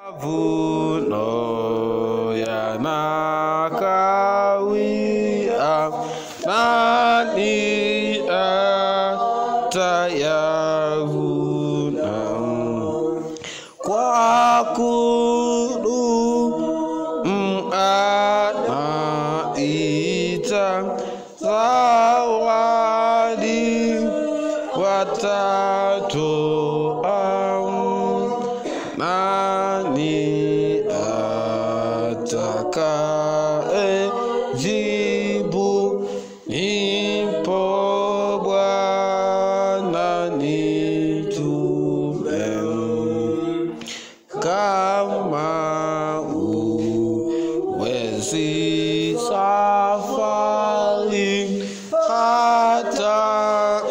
Mavuno yanakawia, nani atayavuna? Kwa kudumu anaita zawadi watatoa. Nani atakaye jibu? Nipo Bwana, nitume. Kama huwezi safari hata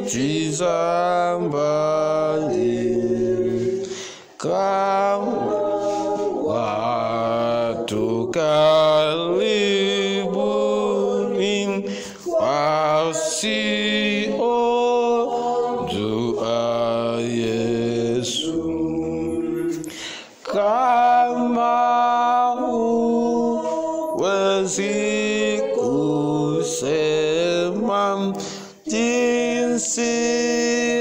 nchi za mbali, kama watu karibuni wasiojua Yesu, kama huwezi kusema jinsi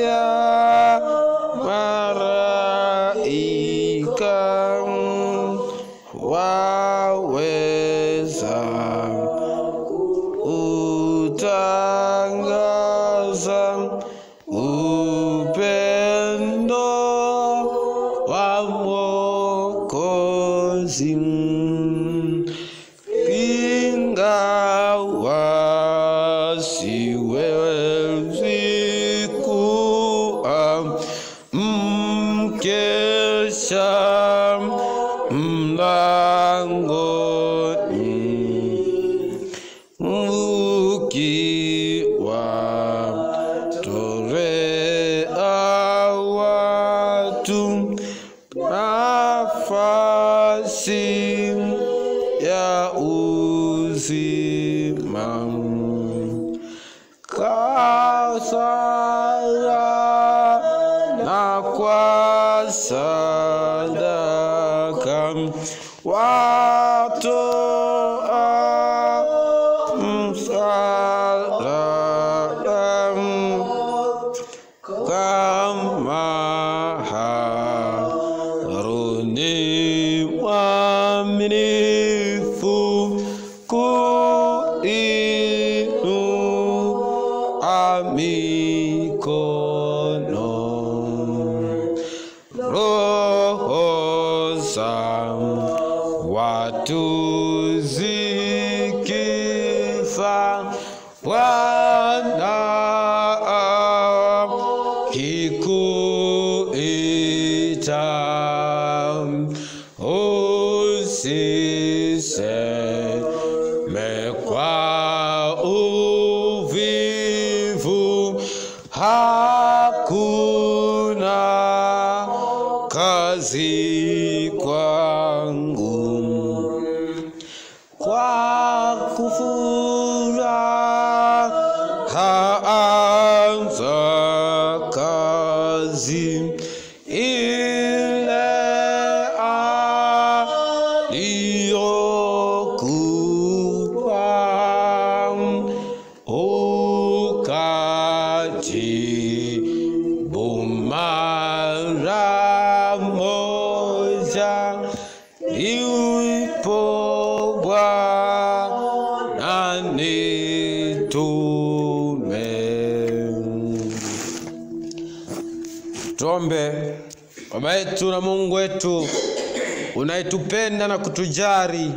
ya malaika, waweza utangaza upendo wa Mwokozi. Ingawa siwezi kuwa mkesha mlangoni, ukiwatolea watu nafasi ya uzima, kwa sala na kwa sadaka watoa msaada, kama Haruni mwaminifu kuinua mikono. Roho za watu zikifa, Bwana akikuita, usiseme kwa uvivu, hakuna kazi kwangu. Kwa kufuraha anza kazi ile aliyokupa, ukajibu mara moja, nipo Bwana, nitume. Tuombe. Baba yetu na Mungu wetu unayetupenda na kutujali,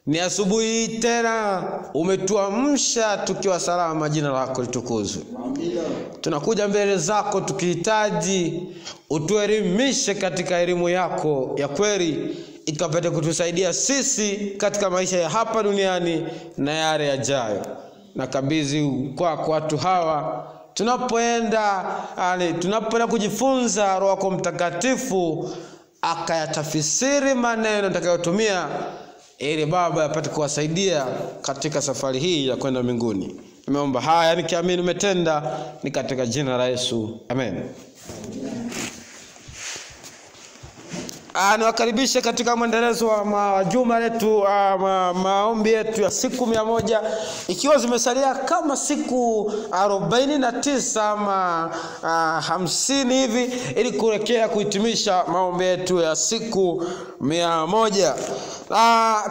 ni asubuhi tena umetuamsha tukiwa salama, jina lako litukuzwe. Tunakuja mbele zako tukihitaji utuelimishe katika elimu yako ya kweli, ikapate kutusaidia sisi katika maisha ya hapa duniani na yale yajayo. Nakabidhi kwako watu hawa tunapoenda kujifunza, Roho yako Mtakatifu akayatafsiri maneno nitakayotumia, ili Baba yapate kuwasaidia katika safari hii ya kwenda mbinguni. Nimeomba haya nikiamini umetenda, ni katika jina la Yesu. Amen. Niwakaribishe katika mwendelezo wa juma letu, maombi yetu ya siku 100, ikiwa zimesalia kama siku 49 ama 50 hivi ili kuelekea kuhitimisha maombi yetu ya siku 100.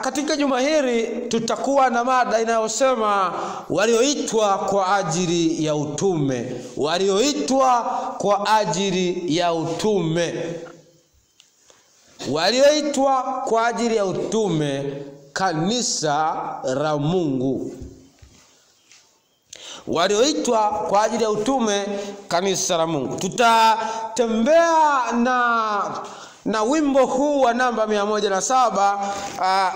Katika juma hili tutakuwa na mada inayosema walioitwa kwa ajili ya utume. Walioitwa kwa ajili ya utume. Walioitwa kwa ajili ya utume, kanisa la Mungu. Walioitwa kwa ajili ya utume, kanisa la Mungu. Tutatembea na wimbo huu wa namba 107,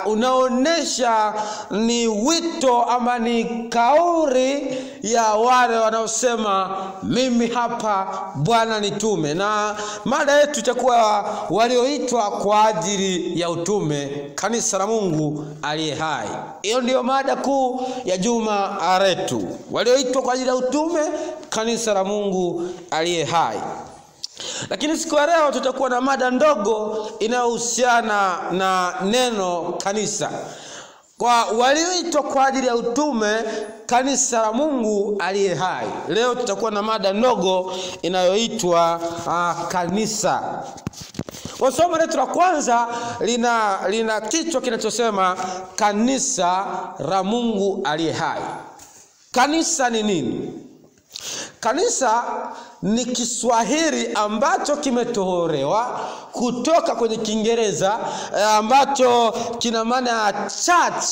unaonesha ni wito ama ni kauli ya wale wanaosema mimi hapa Bwana nitume. Na mada yetu itakuwa walioitwa kwa ajili ya utume, kanisa la Mungu aliye hai. Hiyo ndio mada kuu ya juma letu. Walioitwa kwa ajili ya utume, kanisa la Mungu aliye hai. Lakini siku ya leo tutakuwa na mada ndogo inayohusiana na neno kanisa. Kwa walioitwa kwa ajili ya utume, kanisa la Mungu aliye hai. Leo tutakuwa na mada ndogo inayoitwa kanisa. Kwa somo letu la kwanza lina kichwa kinachosema kanisa la Mungu aliye hai. Kanisa ni nini? Kanisa ni Kiswahili ambacho kimetoholewa kutoka kwenye Kiingereza ambacho kina maana ya church.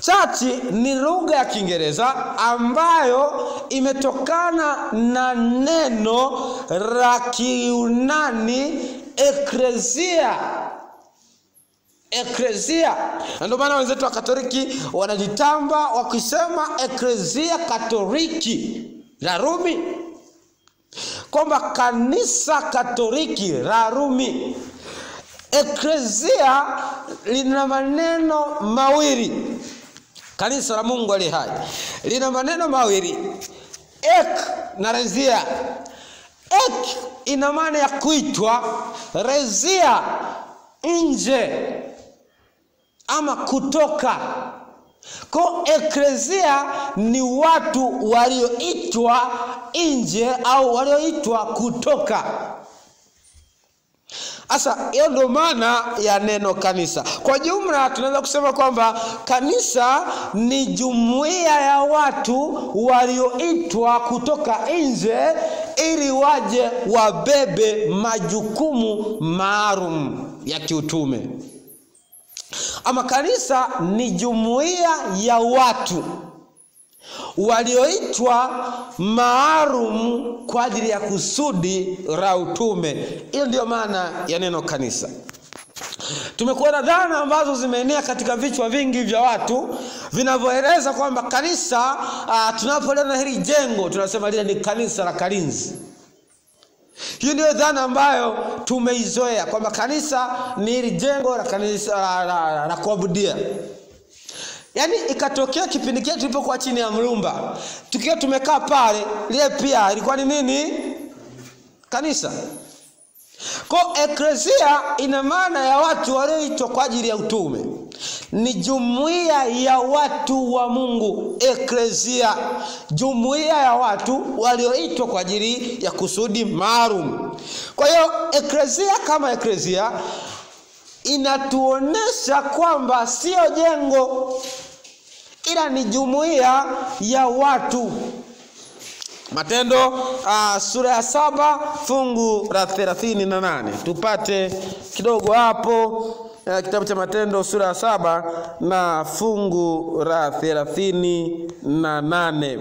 Church ni lugha ya Kiingereza ambayo imetokana na neno la Kiyunani ecclesia. Ecclesia. Ndio maana wenzetu wa Katoliki wanajitamba wakisema Ecclesia Katoliki la Rumi, kwamba kanisa Katoliki la Rumi. Ecclesia lina maneno mawili. Kanisa la Mungu aliye hai lina maneno mawili, ek na rezia. Ek ina maana ya kuitwa, rezia nje ama kutoka. Kwa ecclesia ni watu walioitwa nje au walioitwa kutoka. Asa hiyo ndio maana ya neno kanisa. Kwa jumla tunaweza kusema kwamba kanisa ni jumuiya ya watu walioitwa kutoka nje ili waje wabebe majukumu maalum ya kiutume. Ama kanisa ni jumuiya ya watu walioitwa maalum kwa ajili ya kusudi la utume. Hiyo ndio maana ya neno kanisa. Tumekuwa na dhana ambazo zimeenea katika vichwa vingi vya watu vinavyoeleza kwamba kanisa, tunapoliona hili jengo tunasema lile ni kanisa la Kalinzi. Hiyo ndio dhana ambayo tumeizoea kwamba kanisa ni hili jengo la kanisa la kuabudia. Yaani ikatokea kipindi kile tulipokuwa chini ya mlumba, tukiwa tumekaa pale, lile pia ilikuwa ni nini? Kanisa. Kwa ecclesia ina maana ya watu walioitwa kwa ajili ya utume. Ni jumuiya ya watu wa Mungu, ecclesia, jumuiya ya watu walioitwa kwa ajili ya kusudi maalum. Kwa hiyo ecclesia kama ecclesia inatuonesha kwamba sio jengo, ila ni jumuiya ya watu. Matendo sura ya 7 fungu la 38. Tupate kidogo hapo, kitabu cha Matendo sura ya 7 na fungu la 38.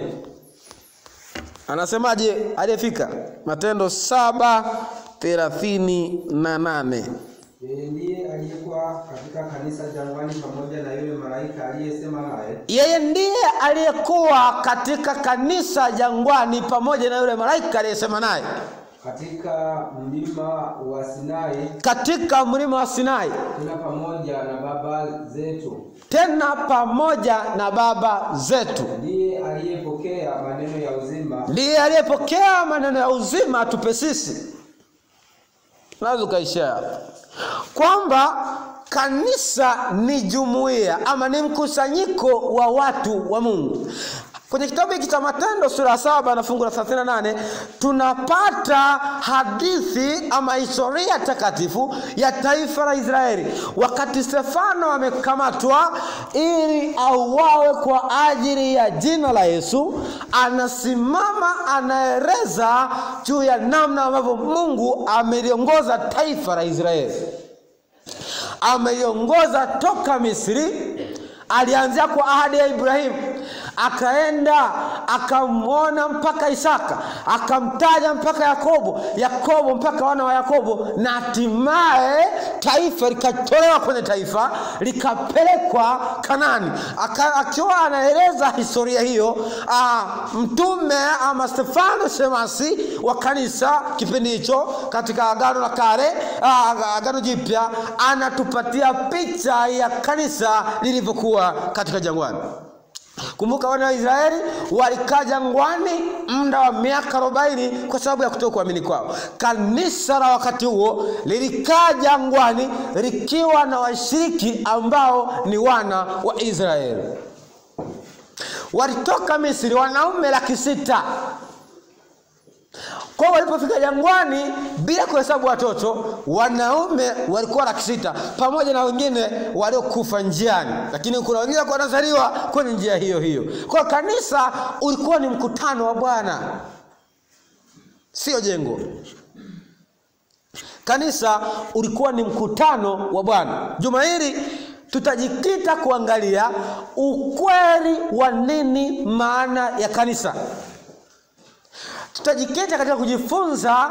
Anasemaje aliyefika? Matendo 7:38. Yeye ndiye aliyekuwa katika kanisa jangwani pamoja na yule malaika aliyesema naye. Yeye ndiye aliyekuwa katika kanisa jangwani pamoja na yule malaika aliyesema naye. Katika mlima wa Sinai. Katika mlima wa Sinai. Tena pamoja na baba zetu. Tena pamoja na baba zetu. Ndiye aliyepokea maneno ya uzima. Ndiye aliyepokea maneno ya uzima tupe sisi. Naweza kaisha. kwamba kanisa ni jumuiya ama ni mkusanyiko wa watu wa Mungu. Kwenye kitabu hiki cha Matendo sura 7 na fungu la 38 tunapata hadithi ama historia takatifu ya taifa la Israeli. Wakati Stefano amekamatwa ili auawe kwa ajili ya jina la Yesu, anasimama anaeleza juu ya namna ambavyo Mungu ameliongoza taifa la Israeli. Ameiongoza toka Misri. Alianzia kwa ahadi ya Ibrahimu, akaenda akamwona mpaka Isaka, akamtaja mpaka Yakobo mpaka wana wa Yakobo, na hatimaye taifa likatolewa kwenye taifa likapelekwa Kanani. Akiwa anaeleza historia hiyo, mtume ama Stefano Shemasi wa kanisa kipindi hicho katika Agano la Kale, Agano Jipya, anatupatia picha ya kanisa lilivyokuwa katika jangwani. Kumbuka wana wa Israeli walikaa jangwani muda wa miaka 40 kwa sababu ya kutokuamini kwao. Kanisa la wakati huo lilikaa jangwani likiwa na washiriki ambao ni wana wa Israeli. Walitoka Misri wanaume 600,000. Kwa walipofika jangwani, bila kuhesabu watoto, wanaume walikuwa 600,000 pamoja na wengine waliokufa njiani, lakini kuna wengine walikuwa wanazaliwa kwenye njia hiyo hiyo. Kwa kanisa ulikuwa ni mkutano wa Bwana, sio jengo. Kanisa ulikuwa ni mkutano wa Bwana. Juma hili tutajikita kuangalia ukweli wa nini maana ya kanisa. Tutajikita katika kujifunza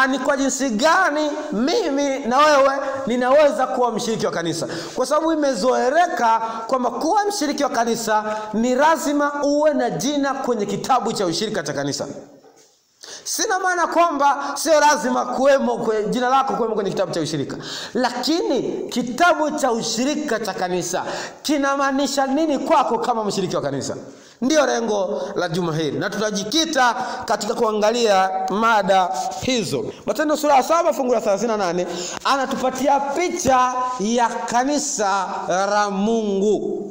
ni kwa jinsi gani mimi na wewe ninaweza kuwa mshiriki wa kanisa. Kwa sababu imezoeleka kwamba kuwa mshiriki wa kanisa ni lazima uwe na jina kwenye kitabu cha ushirika cha kanisa. Sina maana kwamba sio lazima kuwemo jina lako kuwemo kwenye kitabu cha ushirika, lakini kitabu cha ushirika cha kanisa kinamaanisha nini kwako kama mshiriki wa kanisa? Ndio lengo la juma hili, na tutajikita katika kuangalia mada hizo. Matendo sura 7 fungu la 38 anatupatia picha ya kanisa la Mungu.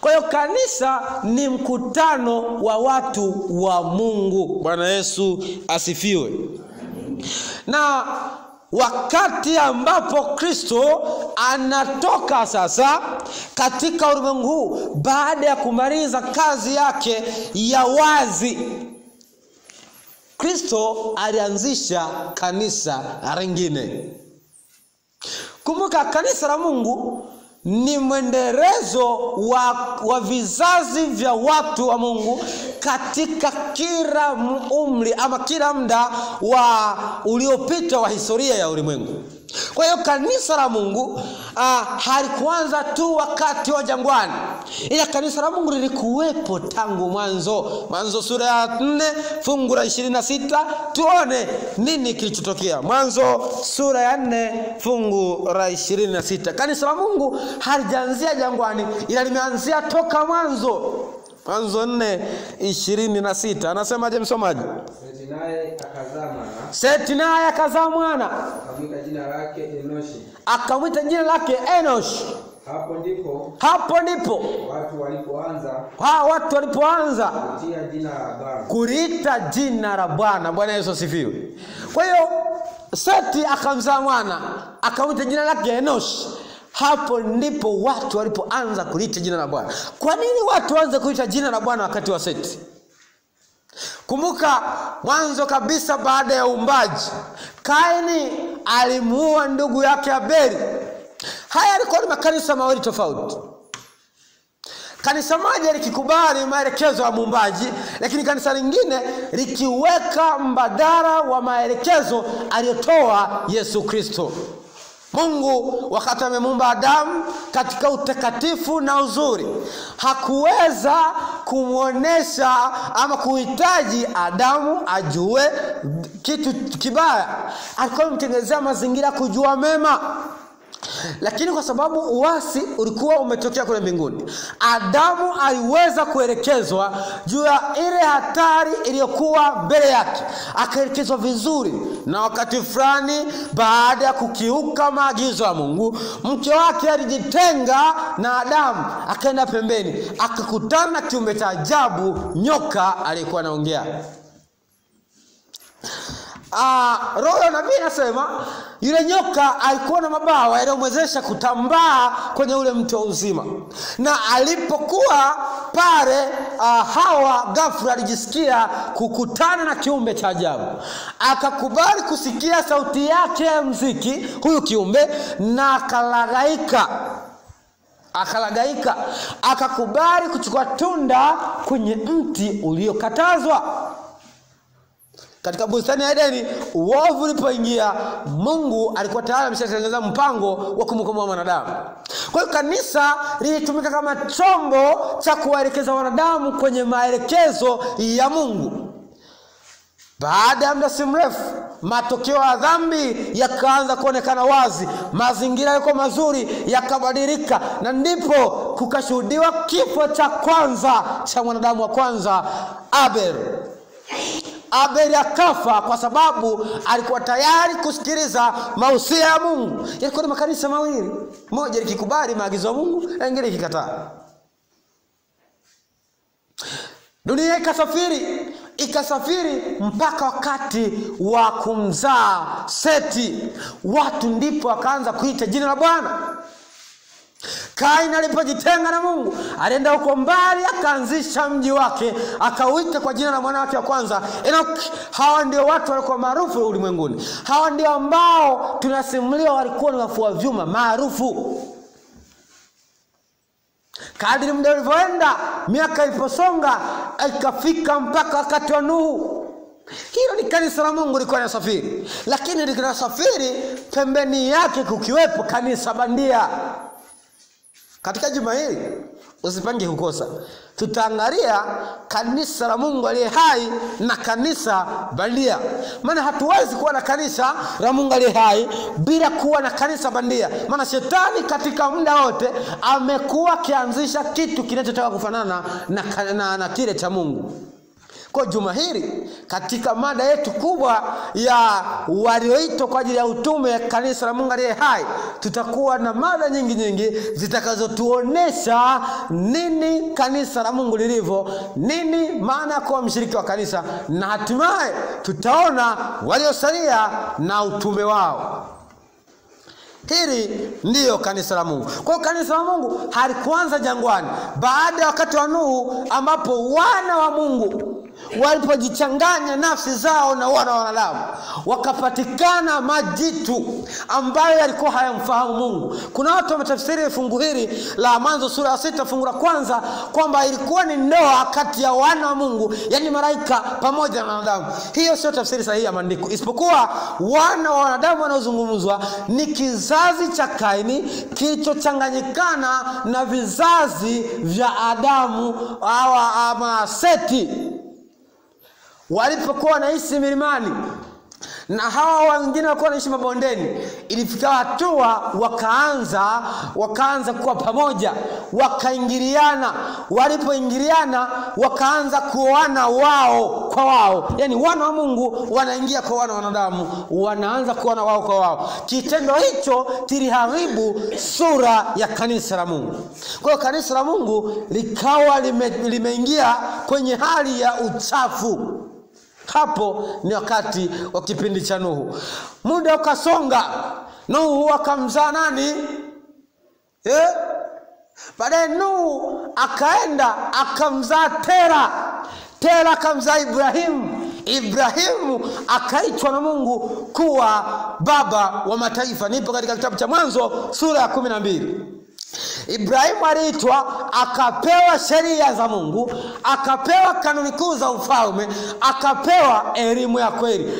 Kwa hiyo kanisa ni mkutano wa watu wa Mungu. Bwana Yesu asifiwe. Na wakati ambapo Kristo anatoka sasa katika ulimwengu huu baada ya kumaliza kazi yake ya wazi, Kristo alianzisha kanisa lingine. Kumbuka, kanisa la Mungu ni mwendelezo wa vizazi vya watu wa Mungu katika kila umri ama kila muda uliopita wa historia ya ulimwengu. Kwa hiyo kanisa la Mungu halikuanza tu wakati wa jangwani, ila kanisa la Mungu lilikuwepo tangu mwanzo. Mwanzo sura ya 4 fungu la 26 tuone nini kilichotokea. Mwanzo sura ya 4 fungu la 26. Kanisa la Mungu halijaanzia jangwani, ila limeanzia toka mwanzo. Mwanzo 4:26 anasemaje msomaji? Seti naye akazaa mwana, akamwita jina lake Enoshi. Akamwita jina lake Enoshi. Hapo ndipo watu walipoanza kuliita jina la Bwana. Bwana Yesu asifiwe. Kwa hiyo Seti akamzaa mwana, akamwita jina lake Enoshi. Hapo ndipo watu walipoanza kuliita jina la Bwana. Kwa nini watu waanze kuita jina la Bwana wakati wa Seti? Kumbuka, mwanzo kabisa baada ya uumbaji, Kaini alimuua ndugu yake Abeli. Haya yalikuwa ni makanisa mawili tofauti. Kanisa moja likikubali maelekezo ya muumbaji, lakini kanisa lingine likiweka mbadala wa maelekezo aliyotoa Yesu Kristo. Mungu wakati amemuumba Adamu katika utakatifu na uzuri, hakuweza kumuonesha ama kuhitaji Adamu ajue kitu kibaya. Alikuwa amemtengenezea mazingira kujua mema. Lakini kwa sababu uasi ulikuwa umetokea kule mbinguni, Adamu aliweza kuelekezwa juu ya ile hatari iliyokuwa mbele yake. Akaelekezwa vizuri, na wakati fulani baada ya kukiuka maagizo ya Mungu, mke wake alijitenga na Adamu, akaenda pembeni, akakutana na kiumbe cha ajabu, nyoka aliyekuwa anaongea. Roho ya nabii inasema yule nyoka alikuwa na mabawa yanayomwezesha kutambaa kwenye ule mti wa uzima. Na alipokuwa pale, Hawa ghafla alijisikia kukutana na kiumbe cha ajabu. Akakubali kusikia sauti yake ya muziki huyu kiumbe, na akalagaika. Akakubali kuchukua tunda kwenye mti uliokatazwa. Katika bustani ya Edeni, uovu ulipoingia, Mungu alikuwa tayari ameshatengeneza mpango wa kumkomboa wanadamu. Kwa hiyo kanisa lilitumika kama chombo cha kuwaelekeza wanadamu kwenye maelekezo ya Mungu. Baada ya muda si mrefu, matokeo ya dhambi yakaanza kuonekana wazi. Mazingira yalikuwa mazuri yakabadilika, na ndipo kukashuhudiwa kifo cha kwanza cha mwanadamu wa kwanza, Abel. Abel akafa kwa sababu alikuwa tayari kusikiliza mausia ya Mungu. Yalikuwa ni makanisa mawili, moja likikubali maagizo ya Mungu, lingine likikataa. Dunia ikasafiri mpaka wakati wa kumzaa Seti. Watu ndipo wakaanza kuita jina la Bwana. Kaini alipojitenga na Mungu, alienda huko mbali, akaanzisha mji wake, akauita kwa jina la mwana wake wa kwanza, Enoch. Hawa ndio watu walikuwa maarufu ulimwenguni. Hawa ndio ambao tunasimuliwa walikuwa ni wafua vyuma maarufu. Kadri muda ulivyoenda, miaka iliposonga, ikafika mpaka wakati wa Nuhu. Hilo ni kanisa la Mungu lilikuwa linasafiri, lakini linasafiri pembeni yake kukiwepo kanisa bandia. Katika juma hili usipange kukosa, tutaangalia kanisa la Mungu aliye hai na kanisa bandia. Maana hatuwezi kuwa na kanisa la Mungu aliye hai bila kuwa na kanisa bandia. Maana shetani katika muda wote amekuwa akianzisha kitu kinachotaka kufanana na kile cha Mungu. Kwa juma hili, katika mada yetu kubwa ya walioitwa kwa ajili ya utume ya kanisa la Mungu aliye hai, tutakuwa na mada nyingi zitakazotuonesha nini kanisa la Mungu lilivyo, nini maana ya kuwa mshiriki wa kanisa, na hatimaye tutaona waliosalia na utume wao. Hili ndiyo kanisa la Mungu. Kwa hiyo kanisa la Mungu halikuanza jangwani baada ya wakati wa Nuhu, ambapo wana wa Mungu walipojichanganya nafsi zao na wana wa wanadamu, wakapatikana majitu ambayo yalikuwa hayamfahamu Mungu. Kuna watu wametafsiri fungu hili la Mwanzo sura ya 6 fungu la kwanza kwamba ilikuwa ni ndoa kati ya wana wa Mungu, yani malaika pamoja na wanadamu. Hiyo sio tafsiri sahihi ya maandiko, isipokuwa wana wa wanadamu wanaozungumzwa ni kizazi cha Kaini kilichochanganyikana na vizazi vya Adamu ama Seti. Walipokuwa wanaishi milimani na hawa wengine walikuwa wanaishi mabondeni, ilifika hatua wakaanza kuwa pamoja, wakaingiliana. Walipoingiliana, wakaanza kuoana wao kwa wao. Yani wana wa Mungu wanaingia kwa wana wa wanadamu, wanaanza kuoana wao kwa wao. Kitendo hicho kiliharibu sura ya kanisa la Mungu. Kwa hiyo kanisa la Mungu likawa limeingia kwenye hali ya uchafu. Hapo ni wakati wa kipindi cha Nuhu. Muda ukasonga, Nuhu akamzaa nani? Baadaye Nuhu akaenda akamzaa Tera. Tera akamzaa Ibrahimu. Ibrahimu akaitwa na Mungu kuwa baba wa mataifa. Nipo katika kitabu cha Mwanzo sura ya 12. Ibrahimu aliitwa, akapewa sheria za Mungu, akapewa kanuni kuu za ufalme, akapewa elimu ya kweli.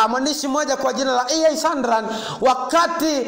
Mwandishi mmoja kwa jina la E.A. Sandran, wakati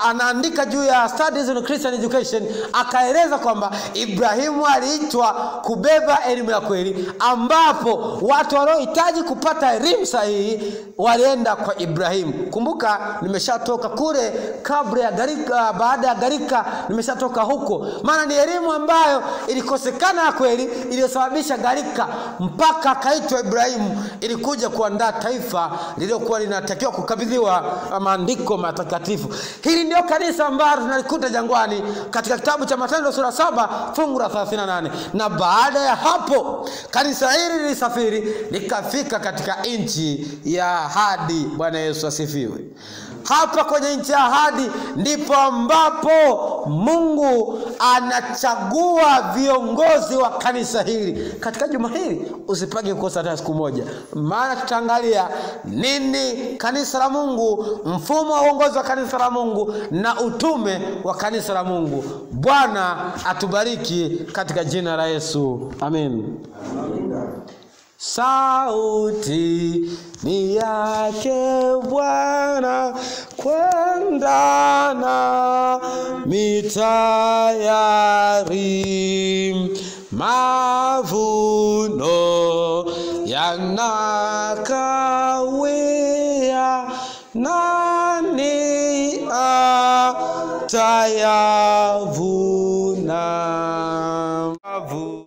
anaandika juu ya Studies in Christian Education, akaeleza kwamba Ibrahimu aliitwa kubeba elimu ya kweli, ambapo watu waliohitaji kupata elimu sahihi walienda kwa Ibrahimu. Kumbuka nimeshatoka kule kabla ya gharika, baada ya gharika nimeshatoka huko, maana ni elimu ambayo ilikosekana ya kweli iliyosababisha gharika, mpaka akaitwa Ibrahimu ilikuja kuandaa taifa lililokuwa linatakiwa kukabidhiwa maandiko matakatifu. Hili ndio kanisa ambalo tunalikuta jangwani katika kitabu cha Matendo sura 7 fungu la 38. Na baada ya hapo kanisa hili lilisafiri likafika katika nchi ya ahadi. Bwana Yesu asifiwe. Hapa kwenye nchi ya ahadi ndipo ambapo Mungu anachagua viongozi wa kanisa hili. Katika juma hili usipange kukosa hata siku moja, maana tutaangalia nini kanisa la Mungu, mfumo wa uongozi wa kanisa la Mungu na utume wa kanisa la Mungu. Bwana atubariki katika jina la Yesu. Amen. Sauti ni yake Bwana, kwenda na mitayari, mavuno yanakawia, nani atayavuna?